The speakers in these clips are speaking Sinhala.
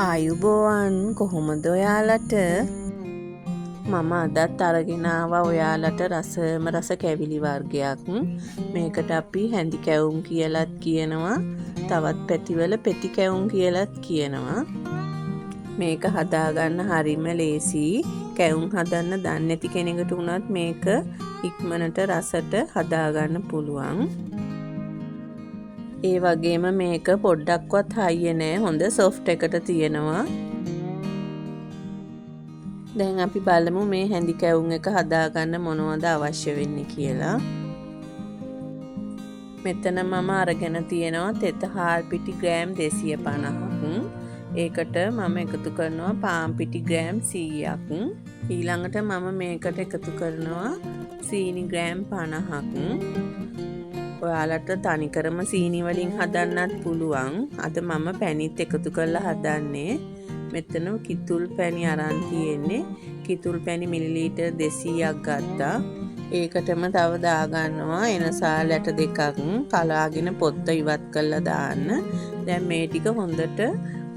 ආයුබෝවන් කොහොමද ඔයාලට මම අදත් අරගෙන ආවා ඔයාලට රසම රස කැවිලි වර්ගයක්. මේකට අපි හැඳි කැවුම් කියලාත් කියනවා. තවත් පැතිවල පෙති කැවුම් කියලාත් කියනවා. මේක හදාගන්න හරිම ලේසි. කැවුම් හදන්න දන්නේ නැති කෙනෙකුට උනත් මේක ඉක්මනට රසට හදාගන්න පුළුවන්. ඒ වගේම මේක පොඩ්ඩක්වත් හයිය නෑ. හොඳ සොෆ්ට් එකට තියෙනවා. දැන් අපි බලමු මේ හැඳි කැවුම් එක හදාගන්න මොනවද අවශ්‍ය වෙන්නේ කියලා. මෙතන මම අරගෙන තියෙනවා තෙත හාල් පිටි ග්‍රෑම් 250ක්. ඒකට මම එකතු කරනවා පාන් පිටි ග්‍රෑම් 100ක්. ඊළඟට මම මේකට එකතු කරනවා සීනි ග්‍රෑම් 50ක්. ඔයාලට තනිකරම සීනි වලින් හදන්නත් පුළුවන්. අද මම පැණිත් එකතු කරලා හදන්නේ. මෙතන කිතුල් පැණි අරන් තියෙන්නේ. කිතුල් පැණි මිලිලීටර් 200ක් ගත්තා. ඒකටම තව දාගන්නවා එනසාල් ඇට දෙකක් කලාගෙන පොත්ත ඉවත් කරලා දාන්න. දැන් මේ ටික හොඳට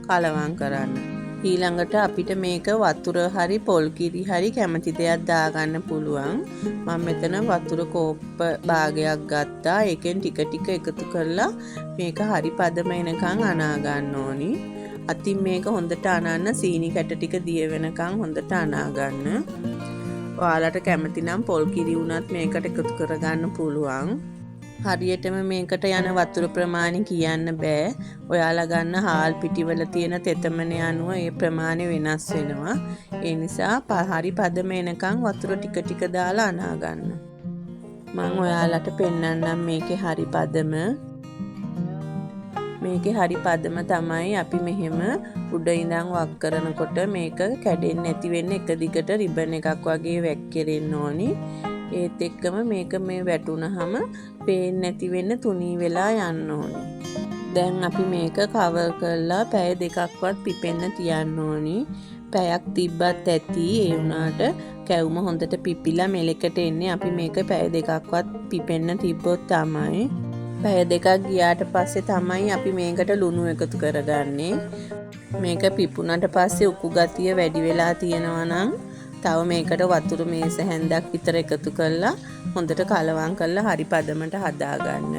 කලවම් කරන්න. ඊළඟට අපිට මේක වතුර හරි පොල් කිරි හරි කැමති දෙයක් දාගන්න පුළුවන්. මම මෙතන වතුර කෝප්ප භාගයක් ගත්තා. ඒකෙන් ටික ටික එකතු කරලා මේක හරි පදම එනකන් අනා ගන්න ඕනි. අතින් මේක හොඳට අනන්න සීනි කැට ටික දිය වෙනකන් හොඳට අනා ගන්න. ඔයාලට කැමති නම් පොල් කිරි උනත් මේකට එකතු කරගන්න පුළුවන්. හරියටම මේකට යන වතුර ප්‍රමාණය කියන්න බෑ. ඔයාලා ගන්න හාල් පිටිවල තියෙන තෙතමනය අනුව ඒ ප්‍රමාණය වෙනස් වෙනවා. ඒ නිසා හරි පදම එනකන් වතුර ටික ටික දාලා අනා ගන්න. මම ඔයාලට පෙන්නන්නම් මේකේ හරි පදම. මේකේ හරි පදම තමයි අපි මෙහෙම උඩ ඉඳන් වක් කරනකොට මේක කැඩෙන්නේ නැති වෙන්න එක දිගට රිබන් එකක් වගේ වැක්කිරෙන්න ඕනි. ඒත් එක්කම මේක මේ වැටුනහම පේන්නේ නැති වෙන්න තුනී වෙලා යන්න ඕනි. දැන් අපි මේක කවර් කරලා පැය දෙකක්වත් පිපෙන්න තියන්න ඕනි. පැයක් තිබ්බත් ඇති. ඒ වුණාට කැවුම හොඳට පිපිලා මෙලෙකට එන්නේ අපි මේක පැය දෙකක්වත් පිපෙන්න තිබ්බොත් තමයි. පැය දෙකක් ගියාට පස්සේ තමයි අපි මේකට ලුණු එකතු කරගන්නේ. මේක පිපුණාට පස්සේ උකු ගතිය වැඩි වෙලා තියෙනවා නම් තව මේකට වතුර මේස හැන්දක් විතර එකතු කරලා හොඳට කලවම් කරලා හරි පදමට හදාගන්න.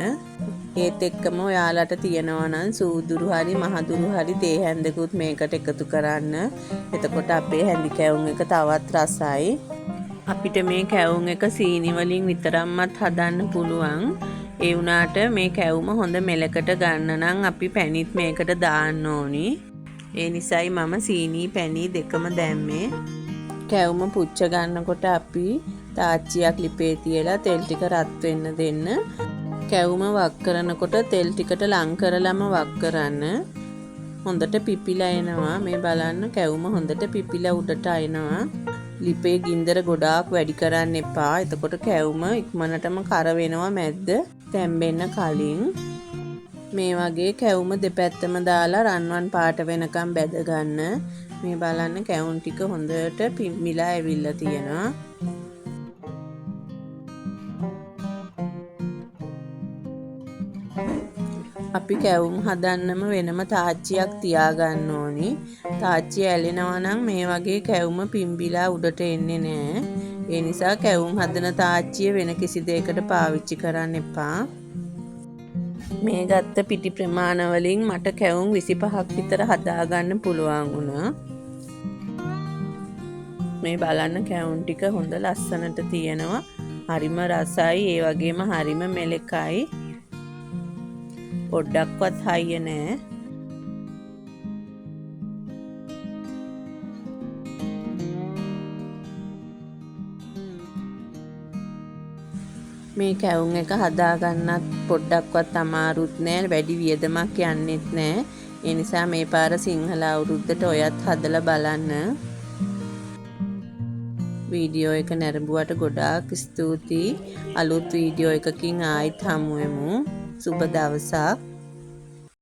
ඒත් එක්කම ඔයාලට තියෙනවා නම් සූදුරු හරි මහදුරු හරි තේ හැන්දකුත් මේකට එකතු කරන්න. එතකොට අපේ හැඳි කැවුම් එක තවත් රසයි. අපිට මේ කැවුම් එක සීනි වලින් විතරක්මත් හදන්න පුළුවන්. ඒ වුණාට මේ කැවුම හොඳ මෙලකට ගන්න නම් අපි පැණිත් මේකට දාන්න ඕනි. ඒ නිසායි මම සීනි පැණි දෙකම දැම්මේ. කැවුම පුච්ච ගන්නකොට අපි තාච්චියක් ලිපේ තියලා තෙල් ටික රත් වෙන්න දෙන්න. කැවුම වක් කරනකොට තෙල් ටිකට ලං කරලම වක් කරන්න. හොඳට පිපිලා එනවා. මේ බලන්න කැවුම හොඳට පිපිලා උඩට එනවා. ලිපේ ගින්දර ගොඩාක් වැඩි කරන්න එපා. එතකොට කැවුම ඉක්මනටම කර වෙනවා මැද්ද තැම්බෙන්න කලින්. මේ වගේ කැවුම දෙපැත්තම දාලා රන්වන් පාට වෙනකම් බැද ගන්න. මේ බලන්න කැවුම් ටික හොඳට පිම්මිලා ඇවිල්ලා තියෙනවා. අපි කැවුම් හදන්නම වෙනම තාච්චියක් තියාගන්න ඕනි. තාච්චිය ඇලෙනවා නම් මේ වගේ කැවුම පිම්බිලා උඩට එන්නේ නැහැ. ඒ නිසා කැවුම් හදන තාච්චිය වෙන කිසි දෙයකට පාවිච්චි කරන්න එපා. මේ ගත්ත පිටි ප්‍රමාණ වලින් මට කැවුම් 25ක් විතර හදාගන්න පුළුවන් වුණා. මේ බලන්න කැවුම් ටික හොඳ ලස්සනට තියෙනවා. හරිම රසයි. ඒ වගේම හරිම මෙලකයි. පොඩ්ඩක්වත් හයිය නෑ. මේ කැවුම් එක හදාගන්නත් පොඩ්ඩක්වත් අමාරුත් නෑ. වැඩි වියදමක් යන්නෙත් නෑ. ඒ නිසා මේ පාර සිංහල අවුරුද්දට ඔයත් හදලා බලන්න. වීඩියෝ එක නැරඹුවට ගොඩාක් ස්තුතියි. අලුත් වීඩියෝ එකකින් ආයිත් හමු වෙමු. සුබ දවසක්.